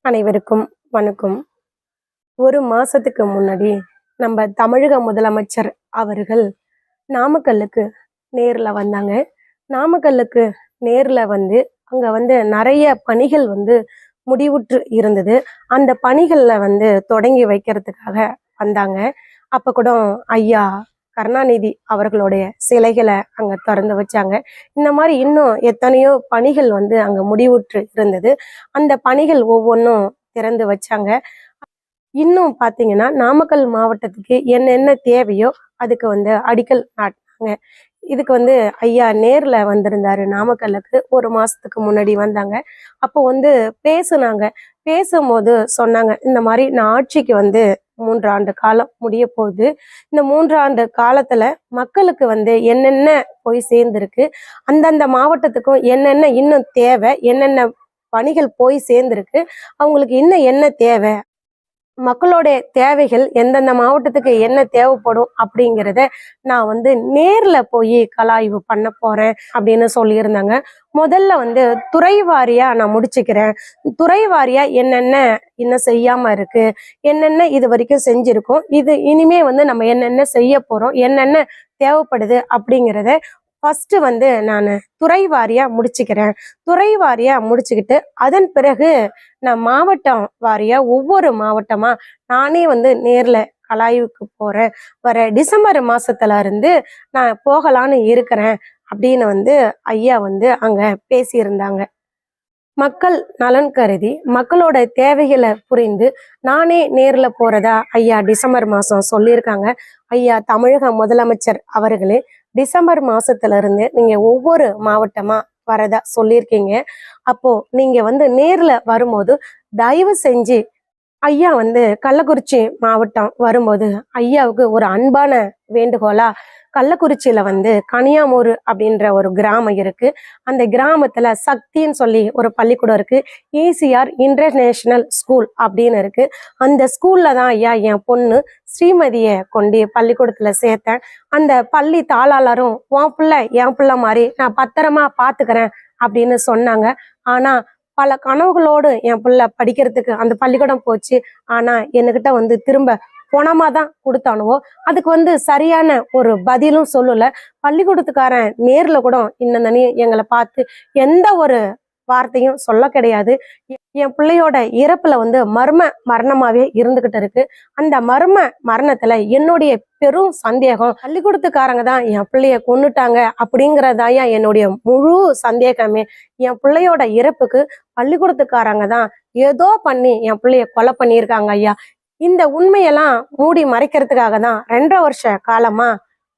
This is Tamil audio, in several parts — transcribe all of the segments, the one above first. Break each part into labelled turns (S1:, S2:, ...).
S1: அனைவருக்கும் வணக்கம். ஒரு மாசத்துக்கு முன்னாடி நம்ம தமிழக முதலமைச்சர் அவர்கள் நாமக்கல்லுக்கு நேர்ல வந்தாங்க. நாமக்கல்லுக்கு நேர்ல வந்து அங்க நிறைய பணிகள் முடிவுற்று இருந்தது. அந்த பணிகள்ல தொடங்கி வைக்கிறதுக்காக வந்தாங்க. அப்ப கூட ஐயா கருணாநிதி அவர்களுடைய சிலைகளை அங்க திறந்து வச்சாங்க. இந்த மாதிரி இன்னும் எத்தனையோ பணிகள் அங்க முடிவுற்று இருந்தது. அந்த பணிகள் ஒவ்வொன்றும் திறந்து வச்சாங்க. இன்னும் பாத்தீங்கன்னா நாமக்கல் மாவட்டத்துக்கு என்னென்ன தேவையோ அதுக்கு அடிக்கல் நாட்டினாங்க. இதுக்கு ஐயா நேர்ல வந்திருந்தாரு. நாமக்கல்லுக்கு ஒரு மாசத்துக்கு முன்னாடி வந்தாங்க. அப்போ பேசுனாங்க. பேசும்போது சொன்னாங்க, இந்த மாதிரி நான் ஆட்சிக்கு 3 ஆண்டு காலம் முடிய போகுது. இந்த 3 ஆண்டு காலத்துல மக்களுக்கு என்னென்ன போய் சேர்ந்திருக்கு, அந்தந்த மாவட்டத்துக்கும் என்னென்ன இன்னும் தேவை, என்னென்ன பணிகள் போய் சேர்ந்திருக்கு, அவங்களுக்கு இன்னும் என்ன தேவை, மக்களுடைய தேவைகள் எந்தெந்த மாவட்டத்துக்கு என்ன தேவைப்படும் அப்படிங்கிறத நான் நேர்ல போய் கலாய்வு பண்ண போறேன் அப்படின்னு சொல்லியிருந்தாங்க. முதல்ல துறை வாரியா நான் முடிச்சுக்கிறேன். துறை வாரியா என்னென்ன இன்னும் செய்யாம இருக்கு, என்னென்ன இது வரைக்கும் செஞ்சிருக்கோம், இது இனிமே நம்ம என்னென்ன செய்ய போறோம், என்னென்ன தேவைப்படுது அப்படிங்கிறத ஃபர்ஸ்ட் நான் துறை வாரியா முடிச்சுக்கிறேன். துறை வாரியா முடிச்சுக்கிட்டு அதன் பிறகு நான் மாவட்டம் வாரியா ஒவ்வொரு மாவட்டமா நானே நேர்ல கலாய்வுக்கு போறேன். வர டிசம்பர் மாசத்துல இருந்து நான் போகலான்னு இருக்கிறேன் அப்படின்னு ஐயா அங்க பேசியிருந்தாங்க. மக்கள் நலன் கருதி மக்களோட தேவைகளை புரிந்து நானே நேர்ல போறதா ஐயா டிசம்பர் மாசம் சொல்லியிருக்காங்க. ஐயா தமிழக முதலமைச்சர் அவர்களே டிசம்பர் மாசத்துல இருந்து நீங்க ஒவ்வொரு மாவட்டமா வரதா சொல்லியிருக்கீங்க. அப்போ நீங்க நேர்ல வரும்போது தயவு செஞ்சு ஐயா கள்ளக்குறிச்சி மாவட்டம் வரும்போது ஐயாவுக்கு ஒரு அன்பான வேண்டுகோளா, கள்ளக்குறிச்சியில கனியாமூர் அப்படின்ற ஒரு கிராமம் இருக்கு. அந்த கிராமத்துல சக்தின்னு சொல்லி ஒரு பள்ளிக்கூடம் இருக்கு. ஈசிஆர் இன்டர்நேஷனல் ஸ்கூல் அப்படின்னு இருக்கு. அந்த ஸ்கூல்ல தான் ஐயா என் பொண்ணு ஸ்ரீமதியை கொண்டு பள்ளிக்கூடத்துல சேர்த்தேன். அந்த பள்ளி தாளாளரும் உன் பிள்ளை என் பிள்ளை மாதிரி நான் பத்திரமா பாத்துக்கிறேன் அப்படின்னு சொன்னாங்க. ஆனா பல கனவுகளோடு என் பிள்ளை படிக்கிறதுக்கு அந்த பள்ளிக்கூடம் போச்சு. ஆனா என்கிட்ட திரும்ப பணமா தான் கொடுத்தானுவோ, அதுக்கு சரியான ஒரு பதிலும் சொல்லல. பள்ளிக்கூடத்துக்காரன் நேர்ல கூட இன்னும் எங்களை பார்த்து எந்த ஒரு வார்த்தையும் சொல்ல கிடையாது. என் பிள்ளையோட இறப்புல மர்ம மரணமாவே இருந்துகிட்டு இருக்கு. அந்த மர்ம மரணத்துல என்னுடைய பெரும் சந்தேகம், பள்ளிக்கூடத்துக்காரங்க தான் என் பிள்ளைய கொன்னுட்டாங்க அப்படிங்கறதாயா என்னுடைய முழு சந்தேகமே. என் பிள்ளையோட இறப்புக்கு பள்ளிக்கூடத்துக்காரங்க தான் ஏதோ பண்ணி என் பிள்ளைய கொலை பண்ணியிருக்காங்க ஐயா. இந்த உண்மையெல்லாம் மூடி மறைக்கிறதுக்காக தான் 2.5 வருஷ காலமா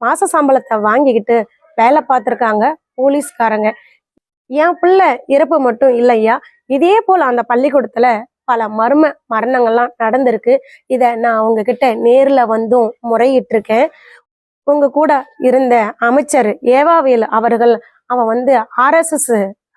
S1: மாச சம்பளத்தை வாங்கிக்கிட்டு வேலை பார்த்துருக்காங்க போலீஸ்காரங்க. என் பிள்ளை இறப்பு மட்டும் இல்லையா, இதே போல அந்த பள்ளிக்கூடத்துல பல மர்ம மரணங்கள்லாம் நடந்திருக்கு. இத நான் உங்ககிட்ட நேர்ல முறையிட்டு இருக்கேன். உங்க கூட இருந்த அமைச்சர் ஏவாவேலு அவர்கள் அவன் RSS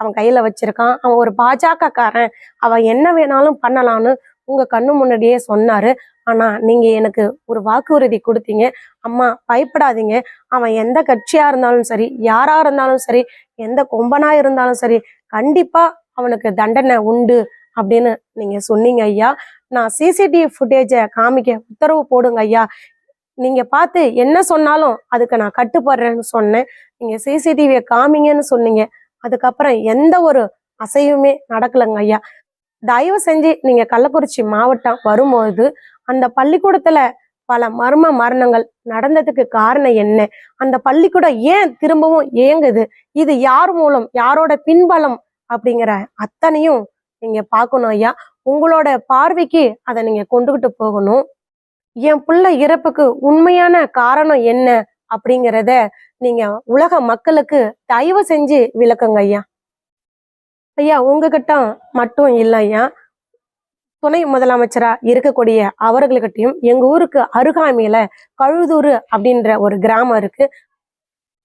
S1: அவன் கையில வச்சிருக்கான், அவன் ஒரு பாஜக காரன், அவன் என்ன வேணாலும் பண்ணலான்னு உங்க கண்ணு முன்னாடியே சொன்னாரு. ஆனா நீங்க எனக்கு ஒரு வாக்குறுதி கொடுத்தீங்க, அம்மா பயப்படாதீங்க, அவன் எந்த கட்சியா இருந்தாலும் சரி, யாரா இருந்தாலும் சரி, எந்த கொம்பனா இருந்தாலும் சரி, கண்டிப்பா அவனுக்கு தண்டனை உண்டு அப்படின்னு நீங்க சொன்னீங்க ஐயா. நான் சிசிடிவி ஃபுட்டேஜை காமிக்க உத்தரவு போடுங்க ஐயா, நீங்க பார்த்து என்ன சொன்னாலும் அதுக்கு நான் கட்டுப்படுறேன்னு சொன்னேன். நீங்க சிசிடிவியை காமிங்கன்னு சொன்னீங்க. அதுக்கப்புறம் எந்த ஒரு அசைவுமே நடக்கலைங்க ஐயா. தயவு செஞ்சு நீங்க கள்ளக்குறிச்சி மாவட்டம் வரும்போது அந்த பள்ளிக்கூடத்துல பல மர்ம மரணங்கள் நடந்ததுக்கு காரணம் என்ன, அந்த பள்ளிக்கூடம் ஏன் திரும்பவும் இயங்குது, இது யார் மூலம், யாரோட பின்பலம் அப்படிங்கிற அத்தனையும் நீங்க பார்க்கணும் ஐயா. உங்களோட பார்வைக்கு அதை நீங்க கொண்டுகிட்டு போகணும். என் பிள்ளை இறப்புக்கு உண்மையான காரணம் என்ன அப்படிங்கிறத நீங்க உலக மக்களுக்கு தயவு செஞ்சு விளக்குங்க ஐயா. ஐயா உங்ககிட்ட மட்டும் இல்லை ஐயா, துணை முதலமைச்சரா இருக்கக்கூடிய அவர்கள்கிட்டையும் எங்க ஊருக்கு அருகாமையில கழுதூர் அப்படின்ற ஒரு கிராமம் இருக்கு.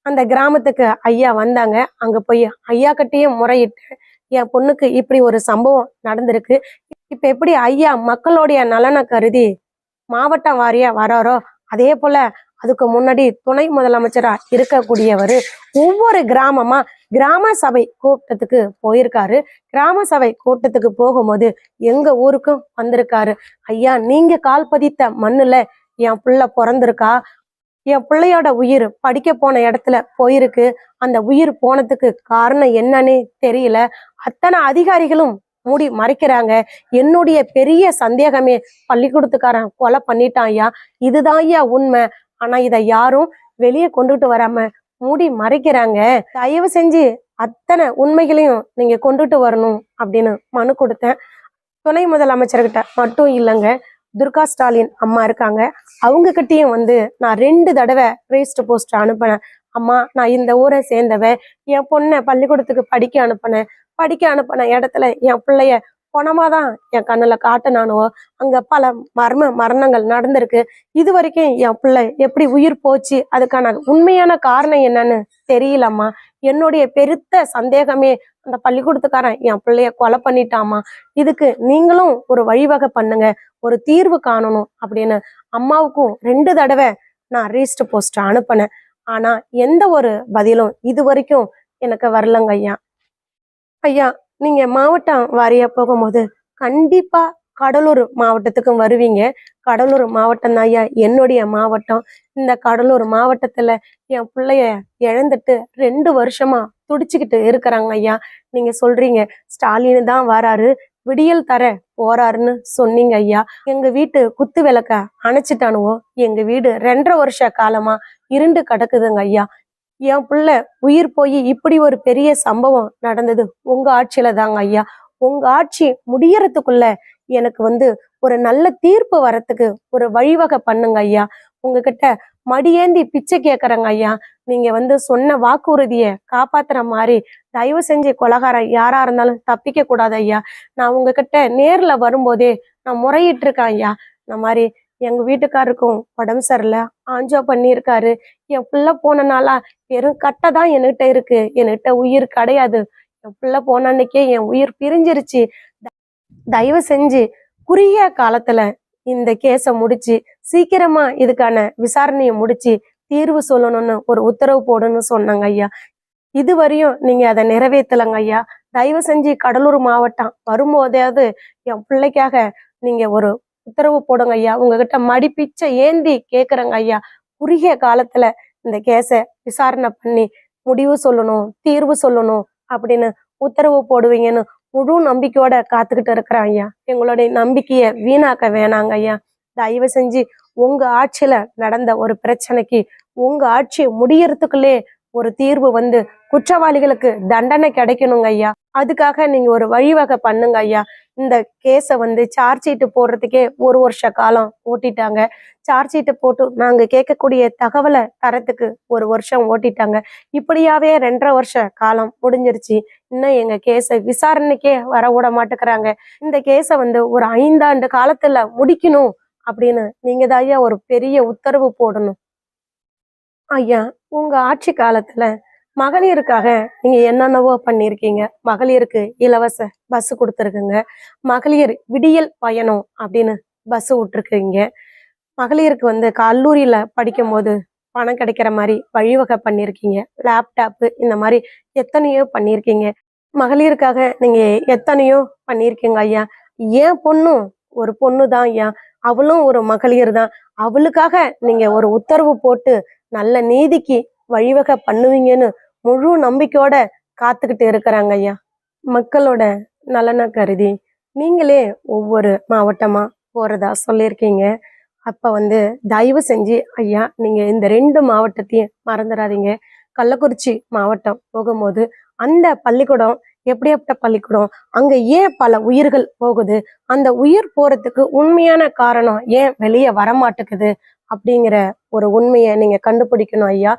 S1: அந்த கிராமத்துக்கு ஐயா வந்தாங்க. அங்க போய் ஐயா கிட்டையும் முறையிட்டு என் பொண்ணுக்கு இப்படி ஒரு சம்பவம் நடந்திருக்கு, இப்ப எப்படி ஐயா மக்களுடைய நலனை கருதி மாவட்டம் வாரியா வராரோ, அதே போல அதுக்கு முன்னாடி துணை முதலமைச்சரா இருக்கக்கூடியவர் ஒவ்வொரு கிராமமா கிராம சபை கூட்டத்துக்கு போயிருக்காரு. கிராம சபை கூட்டத்துக்கு போகும்போது எங்க ஊருக்கும் வந்திருக்காரு. ஐயா, நீங்க கால் பதித்த மண்ணுல என் பிள்ளை பிறந்திருக்கா. என் பிள்ளையோட உயிர் படிக்க போன இடத்துல போயிருக்கு. அந்த உயிர் போனதுக்கு காரணம் என்னன்னு தெரியல. அத்தனை அதிகாரிகளும் மூடி மறைக்கிறாங்க. என்னுடைய பெரிய சந்தேகமே, பள்ளிக்கூடத்துக்காரன் கொலை பண்ணிட்டான் ஐயா. இதுதான் ஐயா உண்மை. ஆனா இதை யாரும் வெளியே கொண்டுட்டு வராம மூடி மறைக்கிறாங்க. தயவு செஞ்சு அத்தனை உண்மைகளையும் நீங்க கொண்டுட்டு வரணும் அப்படின்னு மனு கொடுத்தேன். துணை முதலமைச்சர்கிட்ட மட்டும் இல்லைங்க, துர்கா ஸ்டாலின் அம்மா இருக்காங்க, அவங்க கிட்டயும் நான் 2 தடவை ரெஜிஸ்டர் போஸ்ட் அனுப்பினேன். அம்மா, நான் இந்த ஊரை சேர்ந்தவ, என் பொண்ணை பள்ளிக்கூடத்துக்கு படிக்க அனுப்பின இடத்துல என் பிள்ளைய பொணமாதான் என் கண்ணுல காட்டுனானுவோ. அங்க பல மரணங்கள் நடந்திருக்கு. இது வரைக்கும் என் பிள்ளை எப்படி உயிர் போச்சு, அதுக்கான உண்மையான காரணம் என்னன்னு தெரியலம்மா. என்னுடைய பெருத்த சந்தேகமே, அந்த பள்ளிக்கூடத்துக்காரன் என் பிள்ளைய கொலை பண்ணிட்டாமா. இதுக்கு நீங்களும் ஒரு வழிவகை பண்ணுங்க, ஒரு தீர்வு காணணும் அப்படின்னு அம்மாவுக்கும் 2 தடவை நான் ரெஜிஸ்டர் போஸ்ட் அனுப்பினேன். ஆனா எந்த ஒரு பதிலும் இது வரைக்கும் எனக்கு வரலங்க ஐயா. ஐயா, நீங்க மாவட்டம் வாரியா போகும்போது கண்டிப்பா கடலூர் மாவட்டத்துக்கும் வருவீங்க. கடலூர் மாவட்டம் தான் ஐயா என்னுடைய மாவட்டம். இந்த கடலூர் மாவட்டத்துல என் பிள்ளைய இழந்துட்டு 2 வருஷமா துடிச்சுக்கிட்டு இருக்கிறாங்க ஐயா. நீங்க சொல்றீங்க ஸ்டாலின் தான் வராரு, விடியல் தர போறாருன்னு சொன்னீங்க ஐயா. எங்க வீட்டு குத்து விளக்க அணைச்சிட்டானுவோ. எங்க வீடு 2.5 வருஷ காலமா இருண்டு கிடக்குதுங்க ஐயா. என் பிள்ளை உயிர் போய் இப்படி ஒரு பெரிய சம்பவம் நடந்தது உங்க ஆட்சியில தாங்க ஐயா. உங்க ஆட்சி முடியறதுக்குள்ள எனக்கு ஒரு நல்ல தீர்ப்பு வரத்துக்கு ஒரு வழிவகை பண்ணுங்க ஐயா. உங்ககிட்ட மடியேந்தி பிச்சை கேட்கறங்க ஐயா. நீங்க சொன்ன வாக்குறுதிய காப்பாத்துற மாதிரி தயவு செஞ்சு கொலகாரம் யாரா இருந்தாலும் தப்பிக்க கூடாது ஐயா. நான் உங்ககிட்ட நேர்ல வரும்போதே நான் முறையிட்டு இருக்கேன் ஐயா. இந்த மாதிரி எங்க வீட்டுக்காருக்கும் உடம்பு சரியில்லை, ஆஞ்சோ பண்ணியிருக்காரு. என் பிள்ளை போனனாலா வெறும் கட்டை தான் என்கிட்ட இருக்கு, என்கிட்ட உயிர் கிடையாது. என் பிள்ளை போன அன்னைக்கே என் உயிர் பிரிஞ்சிருச்சு. தயவு செஞ்சு குறுகிய காலத்துல இந்த கேஸை முடிச்சு சீக்கிரமா இதுக்கான விசாரணையை முடிச்சு தீர்வு சொல்லணும்னு ஒரு உத்தரவு போடுன்னு சொன்னாங்க ஐயா. இதுவரையும் நீங்க அதை நிறைவேற்றலங்க ஐயா. தயவு செஞ்சு கடலூர் மாவட்டம் வரும்போதாவது என் பிள்ளைக்காக நீங்க ஒரு உத்தரவு போடுங்க ஐயா. உங்ககிட்ட மடிப்பிச்சை ஏந்தி கேக்குறங்க ஐயா. குறுகிய காலத்துல இந்த கேஸை விசாரணை பண்ணி முடிவு சொல்லணும், தீர்வு சொல்லணும் அப்படின்னு உத்தரவு போடுவீங்கன்னு முழு நம்பிக்கையோட காத்துக்கிட்டு இருக்கிறேன் ஐயா. எங்களுடைய நம்பிக்கைய வீணாக்க வேணாங்க ஐயா. தயவு செஞ்சு உங்க ஆட்சியில நடந்த ஒரு பிரச்சனைக்கு உங்க ஆட்சி முடியறதுக்குள்ளே ஒரு தீர்வு குற்றவாளிகளுக்கு தண்டனை கிடைக்கணுங்க ஐயா. அதுக்காக நீங்க ஒரு வழிவகை பண்ணுங்க ஐயா. இந்த கேஸை சார்ஜ் ஷீட் போடுறதுக்கே 1 வருஷ காலம் ஓட்டிட்டாங்க. சார்ஜ் ஷீட் போட்டு நாங்க கேட்கக்கூடிய தகவலை தரத்துக்கு 1 வருஷம் ஓட்டிட்டாங்க. இப்படியாவே 2.5 வருஷ காலம் முடிஞ்சிருச்சு. இன்னும் எங்க கேஸை விசாரணைக்கே வர விட மாட்டேங்கிறாங்க. இந்த கேஸை ஒரு 5 ஆண்டு காலத்துல முடிக்கணும் அப்படின்னு நீங்க தான் ஐயா ஒரு பெரிய உத்தரவு போடணும் ஐயா. உங்க ஆட்சி காலத்துல மகளிருக்காக நீங்க என்னென்னவோ பண்ணிருக்கீங்க. மகளிருக்கு இலவச பஸ் கொடுத்துருக்குங்க. மகளிர் விடியல் பயணம் அப்படின்னு பஸ் விட்டுருக்கீங்க. மகளிருக்கு கல்லூரியில படிக்கும் போது பணம் கிடைக்கிற மாதிரி வழிவகை பண்ணிருக்கீங்க. லேப்டாப்பு இந்த மாதிரி எத்தனையோ பண்ணிருக்கீங்க. மகளிருக்காக நீங்க எத்தனையோ பண்ணிருக்கீங்க ஐயா. ஏன் பொண்ணும் ஒரு பொண்ணு தான் ஐயா, அவளும் ஒரு மகளிர் தான். அவளுக்காக நீங்க ஒரு உத்தரவு போட்டு நல்ல நீதிக்கு வழிவகை பண்ணுவீங்கன்னு முழு நம்பிக்கையோட காத்துக்கிட்டு இருக்கிறாங்க ஐயா. மக்களோட நலனை கருதி நீங்களே ஒவ்வொரு மாவட்டமா போறதா சொல்லியிருக்கீங்க. அப்ப தயவு செஞ்சு ஐயா நீங்க இந்த 2 மாவட்டத்தையும் மறந்துடாதீங்க. கள்ளக்குறிச்சி மாவட்டம் போகும்போது அந்த பள்ளிக்கூடம் எப்படியாப்பட்ட பள்ளிக்கூடம், அங்க ஏன் பல உயிர்கள் போகுது, அந்த உயிர் போறதுக்கு உண்மையான காரணம் ஏன் வெளியே வரமாட்டேக்குது அப்படிங்கிற ஒரு உண்மையை நீங்க கண்டுபிடிக்கணும் ஐயா.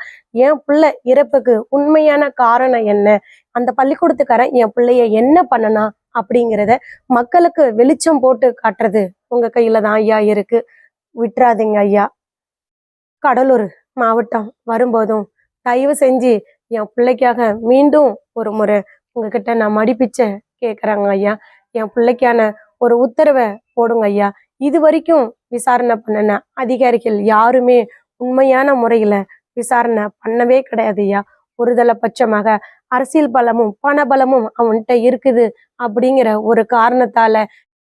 S1: என் பிள்ளை இறப்புக்கு உண்மையான காரணம் என்ன, அந்த பள்ளிக்கூடத்துக்காரன் என் பிள்ளைய என்ன பண்ணனா அப்படிங்கிறத மக்களுக்கு வெளிச்சம் போட்டு காட்டுறது உங்க கையில தான் ஐயா இருக்கு. விட்டுறாதீங்க ஐயா. கடலூர் மாவட்டம் வரும்போதும் தயவு செஞ்சு என் பிள்ளைக்காக மீண்டும் ஒரு முறை உங்ககிட்ட நான் மடிப்பிச்சை கேட்குறாங்க ஐயா. என் பிள்ளைக்கான ஒரு உத்தரவை போடுங்க ஐயா. இது வரைக்கும் விசாரணை பண்ணின அதிகாரிகள் யாருமே உண்மையான முறையில விசாரணை பண்ணவே கிடையாது ஐயா. ஒருதலை பட்சமாக அரசியல் பலமும் பண பலமும் அவன்கிட்ட இருக்குது அப்படிங்கிற ஒரு காரணத்தால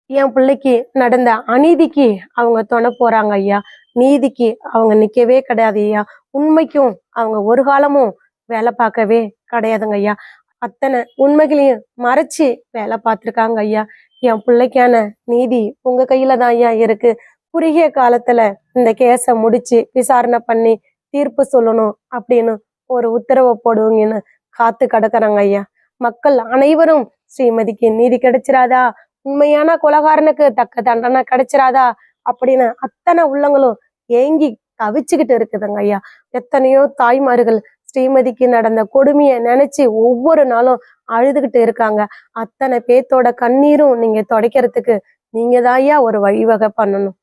S1: என் பிள்ளைக்கு நடந்த அநீதிக்கு அவங்க துணை போறாங்க ஐயா. நீதிக்கு அவங்க நிக்கவே கிடையாது ஐயா. உண்மைக்கும் அவங்க ஒரு காலமும் வேலை பார்க்கவே கிடையாதுங்க ஐயா. அத்தனை உண்மைகளையும் மறைச்சு வேலை பார்த்துருக்காங்க ஐயா. என் பிள்ளைக்கான நீதி உங்க கையில தான் ஐயா இருக்கு. குறுகிய காலத்துல இந்த கேஸை முடிச்சு விசாரணை பண்ணி தீர்ப்பு சொல்லணும் அப்படின்னு ஒரு உத்தரவை போடுவீங்கன்னு காத்து கிடக்குறாங்க ஐயா. மக்கள் அனைவரும் ஸ்ரீமதிக்கு நீதி கிடைச்சிராதா, உண்மையான கொலைகாரனுக்கு தக்க தண்டனை கிடைச்சிராதா அப்படின்னு அத்தனை உள்ளங்களும் ஏங்கி தவிச்சுக்கிட்டு இருக்குதுங்க ஐயா. எத்தனையோ தாய்மார்கள் ஸ்ரீமதிக்கு நடந்த கொடுமையை நினைச்சு ஒவ்வொரு நாளும் அழுதுகிட்டு இருக்காங்க. அத்தனை பேத்தோட கண்ணீரும் நீங்க துடைக்கிறதுக்கு நீங்க தான் ஐயா ஒரு வழிவகை பண்ணணும்.